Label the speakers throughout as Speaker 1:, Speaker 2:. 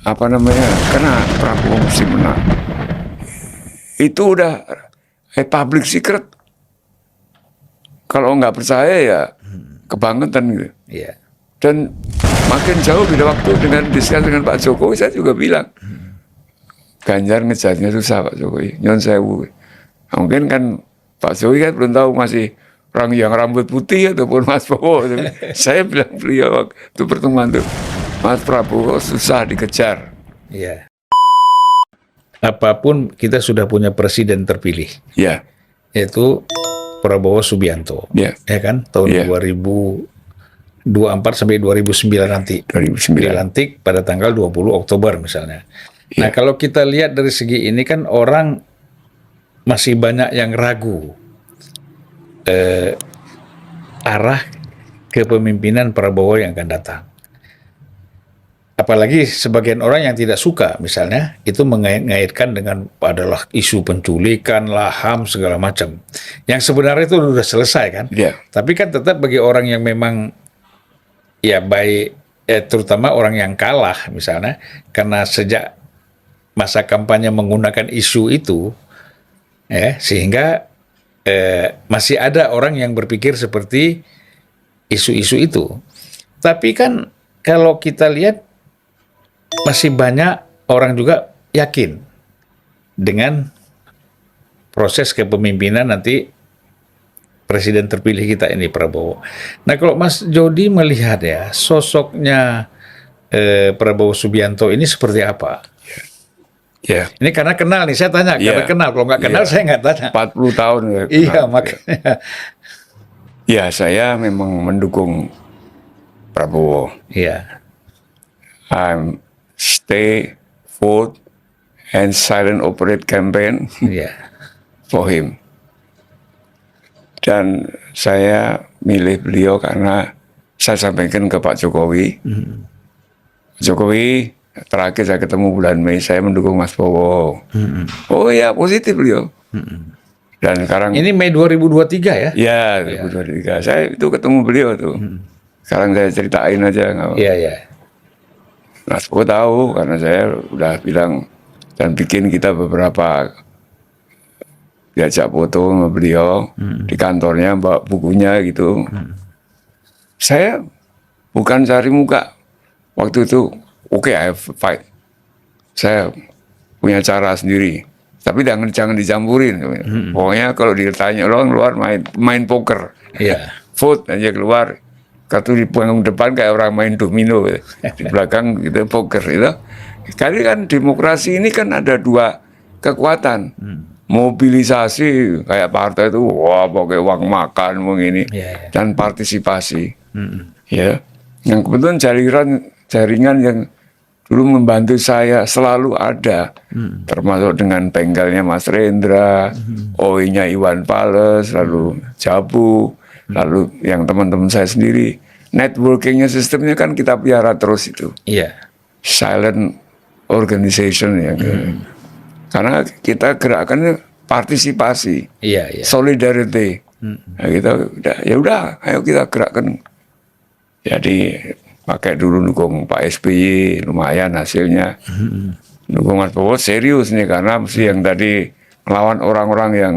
Speaker 1: karena Prabowo mesti menang. Itu udah public secret. Kalau nggak percaya ya kebangetan gitu.
Speaker 2: Iya.
Speaker 1: Dan makin jauh beda waktu dengan diskusi dengan Pak Jokowi, saya juga bilang Ganjar ngejarnya susah Pak Jokowi, nyon sewu. Nah, mungkin kan Pak Jokowi kan belum tahu masih orang yang rambut putih ataupun Mas Prabowo. Saya bilang beliau waktu pertemuan itu, Mas Prabowo susah dikejar.
Speaker 2: Iya. Apapun kita sudah punya presiden terpilih,
Speaker 1: Ya,
Speaker 2: yaitu Prabowo Subianto,
Speaker 1: ya,
Speaker 2: ya kan, tahun
Speaker 1: Ya.
Speaker 2: 2024 sampai 2009 nanti.
Speaker 1: 2009.
Speaker 2: Dilantik pada tanggal 20 Oktober misalnya. Nah, kalau kita lihat dari segi ini kan orang masih banyak yang ragu arah kepemimpinan Prabowo yang akan datang. Apalagi sebagian orang yang tidak suka misalnya itu mengait-ngaitkan dengan adalah isu penculikan lah, HAM segala macam. Yang sebenarnya itu sudah selesai kan.
Speaker 1: Ya.
Speaker 2: Tapi kan tetap bagi orang yang memang ya baik, terutama orang yang kalah misalnya, karena sejak masa kampanye menggunakan isu itu, sehingga masih ada orang yang berpikir seperti isu-isu itu. Tapi kan kalau kita lihat masih banyak orang juga yakin dengan proses kepemimpinan nanti presiden terpilih kita ini Prabowo. Nah, kalau Mas Jody melihat ya sosoknya Prabowo Subianto ini seperti apa?
Speaker 1: Ya.
Speaker 2: Ini karena kenal nih, saya tanya karena kenal. Kalau nggak kenal saya nggak tanya.
Speaker 1: 40 tahun. Ya,
Speaker 2: Iya, makanya.
Speaker 1: Ya, saya memang mendukung Prabowo.
Speaker 2: Iya.
Speaker 1: Stay, vote, and silent operate campaign
Speaker 2: Iya.
Speaker 1: for him. Dan saya milih beliau karena saya sampaikan ke Pak Jokowi. Jokowi, terakhir saya ketemu bulan Mei, saya mendukung Mas Prabowo. Oh ya, positif beliau. Dan sekarang
Speaker 2: Ini Mei 2023 ya?
Speaker 1: ya 2023 saya itu ketemu beliau tuh. Sekarang saya ceritain aja nggak apa.
Speaker 2: Iya, iya.
Speaker 1: Mas Prabowo tahu karena saya udah bilang dan bikin kita beberapa diajak foto sama beliau di kantornya, bawa bukunya gitu. Saya bukan cari muka waktu itu. Oke, I have fight. Saya punya cara sendiri. Tapi jangan dicampurin. Pokoknya kalau ditanya orang luar main poker.
Speaker 2: Iya.
Speaker 1: Vote aja keluar. Kartu di panggung depan kayak orang main domino. Di belakang gitu poker itu. Sekali kan demokrasi ini kan ada dua kekuatan. Mobilisasi kayak partai itu wah pakai uang makan begini dan partisipasi. Ya. Yang kebetulan jaringan yang dulu membantu saya selalu ada, termasuk dengan bengkelnya Mas Rendra, OI-nya Iwan Fals, lalu Jabu, lalu yang teman-teman saya sendiri. Networkingnya sistemnya kan kita piara terus itu.
Speaker 2: Iya.
Speaker 1: Silent organization ya. Karena kita gerakannya partisipasi, solidarity. Nah, kita ya udah, ayo kita gerakkan. Jadi pakai dulu dukung Pak SBY, lumayan hasilnya. Dukung Mas Prabowo serius nih karena mesti yang tadi melawan orang-orang yang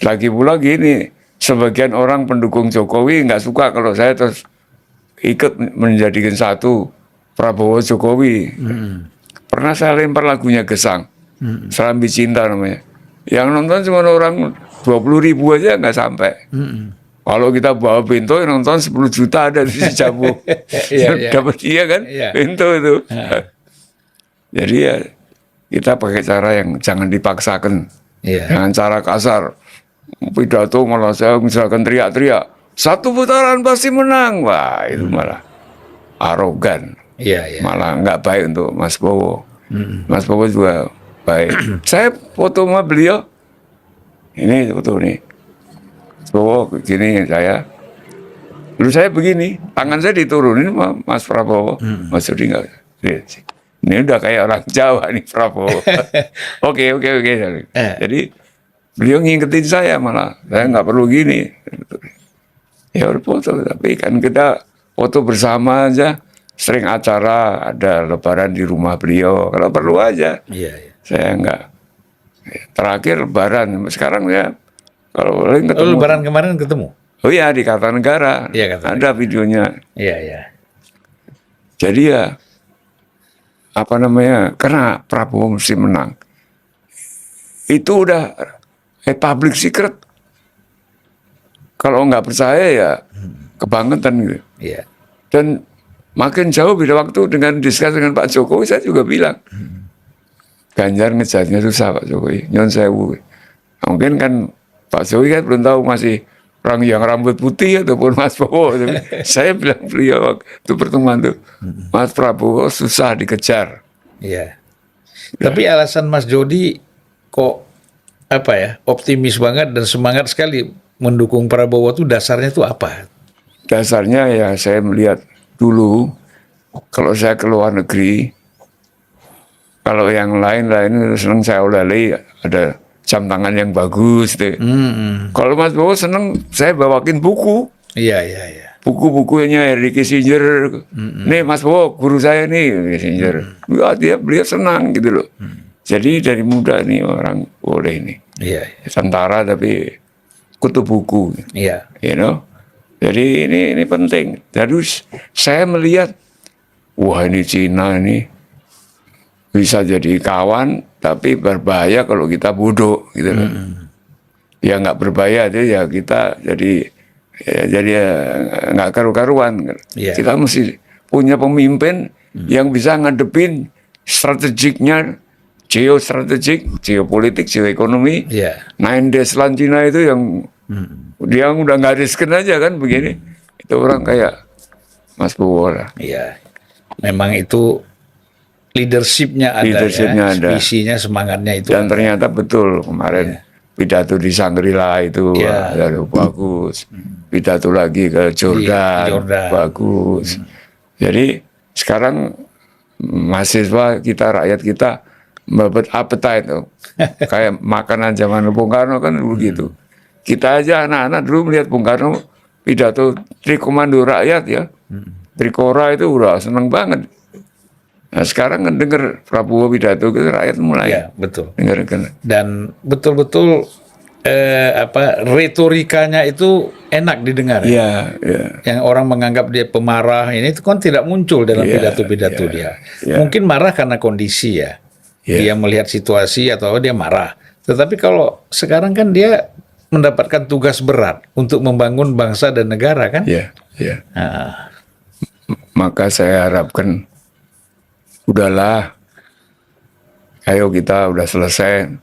Speaker 1: lagi pula gini. Sebagian orang pendukung Jokowi nggak suka kalau saya terus ikut menjadikan satu Prabowo Jokowi. Pernah saya lempar lagunya Gesang, Serambi Cinta namanya. Yang nonton cuma orang 20.000 aja nggak sampai. Kalau kita bawa pintu yang nonton 10 juta ada di Jabu. Dapat iya kan? Pintu itu. Jadi ya kita pakai cara yang jangan dipaksakan. Jangan cara kasar. Pidato malah saya misalkan teriak-teriak. 1 putaran pasti menang. Wah itu malah arogan. Malah nggak baik untuk Mas Prabowo. Mas Prabowo juga baik. Saya foto sama beliau. Ini foto nih. Prabowo gini saya. Dulu saya begini, tangan saya diturunin sama Mas Prabowo. Mas Jody enggak. Ini udah kayak orang Jawa nih Prabowo. Oke. Jadi beliau ngingetin saya malah. Saya nggak perlu gini. Ya udah foto, tapi kan kita foto bersama aja. sering acara, ada lebaran di rumah beliau. Kalau perlu aja.
Speaker 2: Iya, iya.
Speaker 1: Saya enggak. Terakhir lebaran. Sekarang ya kalau boleh
Speaker 2: Oh,
Speaker 1: ketemu.
Speaker 2: lebaran kemarin ketemu?
Speaker 1: Oh iya, di Kartanegara.
Speaker 2: Iya, Kartanegara.
Speaker 1: Ada videonya.
Speaker 2: Iya, iya.
Speaker 1: Jadi ya apa namanya? Karena Prabowo mesti menang. Itu udah public secret. Kalau nggak percaya ya kebangetan gitu.
Speaker 2: Iya.
Speaker 1: Dan makin jauh beda waktu dengan diskusi dengan Pak Jokowi, saya juga bilang Ganjar ngejarnya susah Pak Jokowi, nyon sewu. Mungkin kan Pak Jokowi kan belum tahu masih orang yang rambut putih ataupun Mas Prabowo. Saya bilang beliau waktu pertemuan tuh, Mas Prabowo susah dikejar.
Speaker 2: Iya. Tapi alasan Mas Jody kok apa ya, optimis banget dan semangat sekali mendukung Prabowo tuh dasarnya tuh apa?
Speaker 1: Dasarnya ya saya melihat dulu kalau saya ke luar negeri, kalau yang lain-lain senang saya oleh ada jam tangan yang bagus gitu. Kalau Mas Bowo seneng saya bawakin buku.
Speaker 2: Iya, iya, iya.
Speaker 1: Buku-bukunya Henry Kissinger. Nih Mas Bowo guru saya nih Kissinger. Ya, beliau senang gitu loh. Jadi dari muda nih orang boleh nih.
Speaker 2: Iya, iya.
Speaker 1: Tentara tapi kutu buku.
Speaker 2: Iya.
Speaker 1: You know. Jadi ini penting. Jadi saya melihat, wah ini Cina ini bisa jadi kawan, tapi berbahaya kalau kita bodoh, gitu loh. Ya nggak berbahaya itu ya kita jadi nggak karu-karuan.
Speaker 2: Yeah.
Speaker 1: Kita mesti punya pemimpin yang bisa ngadepin strategiknya, geostrategik, geopolitik, geoekonomi.
Speaker 2: Yeah.
Speaker 1: 9 days land Cina itu yang dia udah nggak riskan aja kan begini. Itu orang kayak Mas Bowo lah.
Speaker 2: Iya. Memang itu leadership-nya ada,
Speaker 1: ada.
Speaker 2: visinya, semangatnya itu.
Speaker 1: Dan ternyata betul kemarin pidato di Shangri-La itu bagus. Pidato lagi ke Jordan. Bagus. Jadi sekarang mahasiswa kita, rakyat kita mendapat appetite tuh. Kayak makanan zaman Bung Karno kan begitu. Kita aja anak-anak dulu melihat Bung Karno pidato Trikomando Rakyat ya. Trikora itu udah seneng banget. Nah sekarang kan dengar Prabowo pidato ke rakyat mulai.
Speaker 2: Ya, betul.
Speaker 1: Dengar.
Speaker 2: Dan betul-betul retorikanya itu enak didengar.
Speaker 1: Iya, iya.
Speaker 2: Yang orang menganggap dia pemarah ini itu kan tidak muncul dalam pidato-pidato dia. Mungkin marah karena kondisi ya. Dia melihat situasi atau dia marah. Tetapi kalau sekarang kan dia mendapatkan tugas berat untuk membangun bangsa dan negara kan?
Speaker 1: Iya, iya. Maka saya harapkan udahlah, ayo kita udah selesai,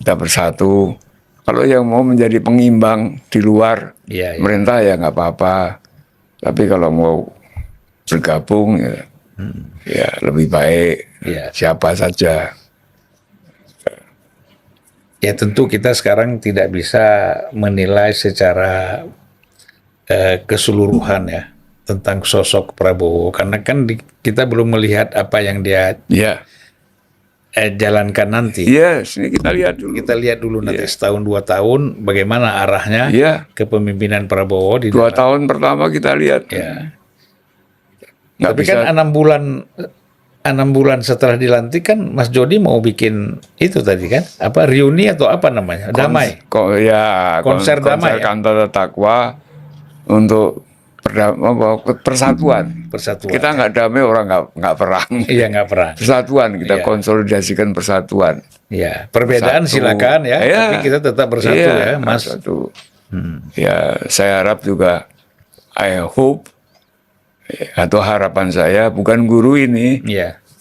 Speaker 1: kita bersatu. Kalau yang mau menjadi pengimbang di luar pemerintah ya nggak apa-apa. Tapi kalau mau bergabung ya lebih baik siapa saja.
Speaker 2: Ya tentu kita sekarang tidak bisa menilai secara keseluruhan ya tentang sosok Prabowo karena kan kita belum melihat apa yang dia jalankan nanti.
Speaker 1: Ini kita lihat dulu.
Speaker 2: Kita lihat dulu nanti setahun 2 tahun bagaimana arahnya kepemimpinan Prabowo di
Speaker 1: 2 tahun pertama kita lihat.
Speaker 2: Tapi bisa. Kan 6 bulan setelah dilantik kan Mas Jody mau bikin itu tadi kan apa reuni atau apa namanya damai konser damai
Speaker 1: kantor takwa untuk persatuan. Kita nggak damai orang nggak perang.
Speaker 2: Iya nggak perang.
Speaker 1: Persatuan kita konsolidasikan persatuan.
Speaker 2: Iya perbedaan silakan ya tapi kita tetap bersatu ya Mas.
Speaker 1: Bersatu. Ya saya harap juga I hope atau harapan saya bukan guru ini,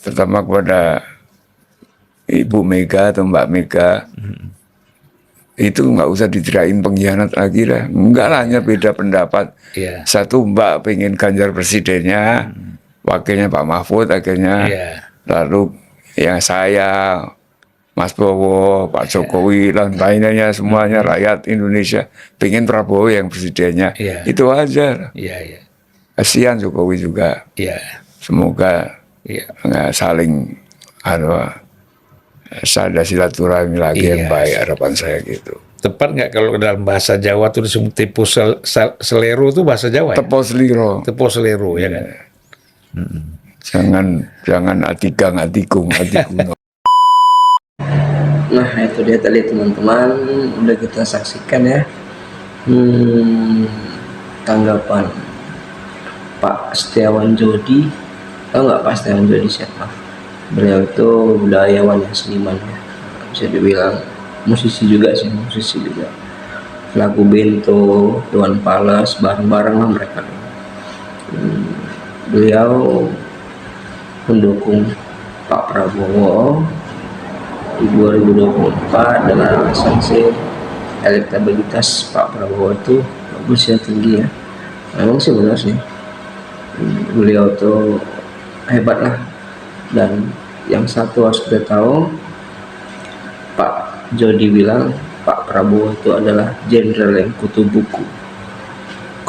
Speaker 1: terutama kepada Ibu Mega atau Mbak Mega, itu nggak usah ditirain pengkhianat lagi lah. Enggak lah, hanya beda pendapat. Satu Mbak pengen Ganjar presidennya, wakilnya Pak Mahfud akhirnya, lalu yang saya, Mas Bowo, Pak Jokowi, dan lainnya semuanya rakyat Indonesia pengen Prabowo yang presidennya. Itu aja. Kasihan Jokowi juga. Semoga saling ada silaturahmi lagi yang baik, harapan saya gitu.
Speaker 2: Tepat nggak kalau dalam bahasa Jawa tuh disebut tepo selero itu bahasa Jawa?
Speaker 1: Tepo seliro.
Speaker 2: Tepo selero ya kan.
Speaker 1: Jangan atikang atikung atikuno.
Speaker 3: Nah itu dia tadi teman-teman, udah kita saksikan ya tanggapan Pak Setiawan Jodi. Tahu nggak Pak Setiawan Jodi siapa? Beliau itu budayawan ya, seniman ya, bisa dibilang musisi juga sih, lagu bento, Dewan Pales, bareng-bareng lah mereka. Beliau mendukung Pak Prabowo di 2024 dengan alasan sih elektabilitas Pak Prabowo itu bagus ya, tinggi ya. Memang sih benar sih, beliau tuh hebat lah. Dan yang satu harus kita tahu, Pak Jody bilang Pak Prabowo itu adalah jenderal yang kutu buku.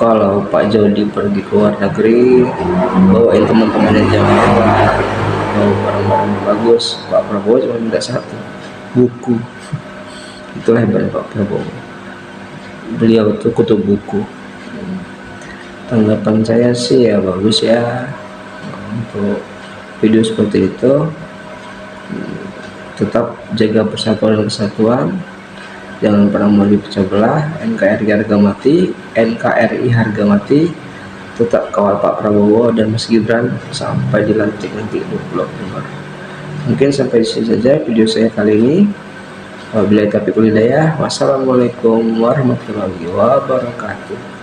Speaker 3: Kalau Pak Jody pergi ke luar negeri, bawain teman-temannya jalan-jalan, bawa barang-barang bagus, Pak Prabowo cuma minta satu, buku. Itulah hebatnya Pak Prabowo, beliau itu kutu buku. Tanggapan saya sih ya bagus ya untuk video seperti itu. Tetap jaga persatuan dan kesatuan, jangan pernah mau dipecah belah. NKRI harga mati, tetap kawal Pak Prabowo dan Mas Gibran sampai dilantik nanti 20 Oktober. Mungkin sampai di sini saja video saya kali ini. Wabillahi taufiq wal hidayah. Wassalamualaikum warahmatullahi wabarakatuh.